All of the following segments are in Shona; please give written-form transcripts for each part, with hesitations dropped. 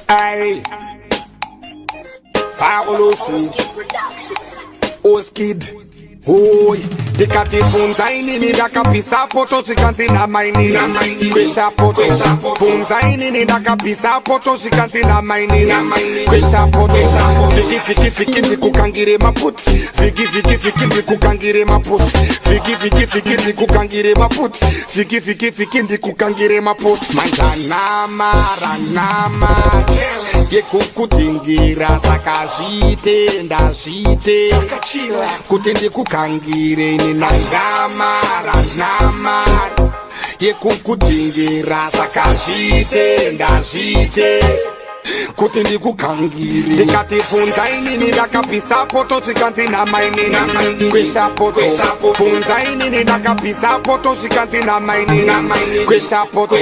Aye. Fabuloso. Oskid. Oi, dikati funza inini dakapisa poto shikansi na maini Kwisha poto funza inini dakapisa poto shikansi na maini Kwisha poto fiki ndi kukangire maput Fiki ndi kukangire maput Fiki ndi kukangire maput Fiki ndi kukangire maput Manjanama ranama ye kukutingira sakashite ndashite kuti ndikukangire ninangamara namara ye kukutingira sakashite ndashite kuti ndikukangire ndikatifunza inini ndakapisa poto chikanzi na maini Kwisha poto funza inini ndakapisa poto chikanzi na maini Kwisha poto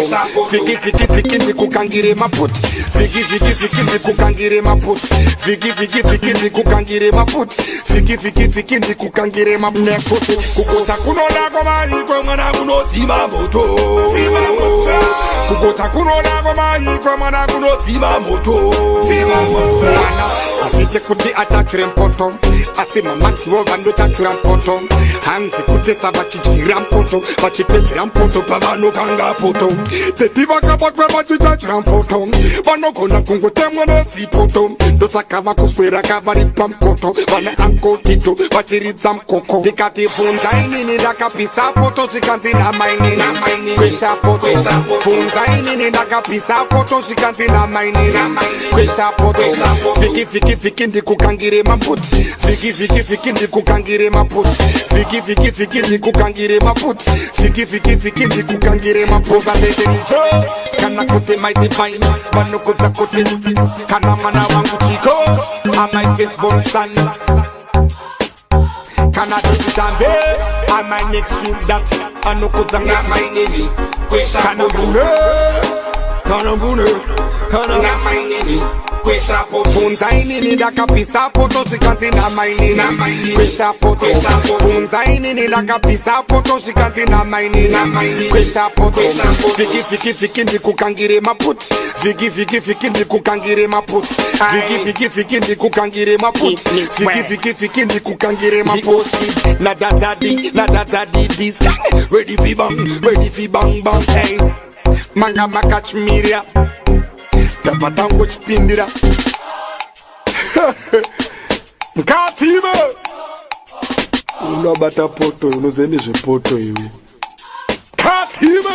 fiki ndikukangire maput Fiki ndikukangire maput Fiki ndikukangire maput Fiki ndikukangire maput Kukota kunoda kwa mahiko mwana kunozima moto Kukota kunoda kwa mahiko mwana kunozima moto Asite kuti atachure mpoto Asima matuo vando tachure mpoto Hansi kuti sabachijira mpoto Vachipedzira mpoto pavano kanga poto Teti vakabakwe vachitachure mpoto Vano kona kungotemwa nesi poto Dosaka vakuswera kavaripa mkoto Vana ankotito vachiridza mkoko Dikati funza inini ndakapisa poto Shikanzi na maini Kwisha poto funza inini ndakapisa poto Shikanzi na maini Kwisha poto fiki ndikukangire maput Fiki ndikukangire maput Fiki ndikukangire maput Fiki ndikukangire maput Kana kote my divine Mano kota kote Kana mana wangu chiko I'm my firstborn son Kana tutambe I'm my next shoot that Ano kota nga my nini Kana mbune Kana nga my nini Kwisha poto funza inini ndakapisa poto shikanzi na maini Kwisha poto funza inini ndakapisa poto shikanzi na maini Kwisha poto fiki ndikukangire maput Fiki ndikukangire maput Fiki ndikukangire maput Fiki ndikukangire maput Na dadadi this Ready fi bang hey Manga makachmiria Tapatango chipindira Mkatime Unabata poto, unozeni je poto iwi Katime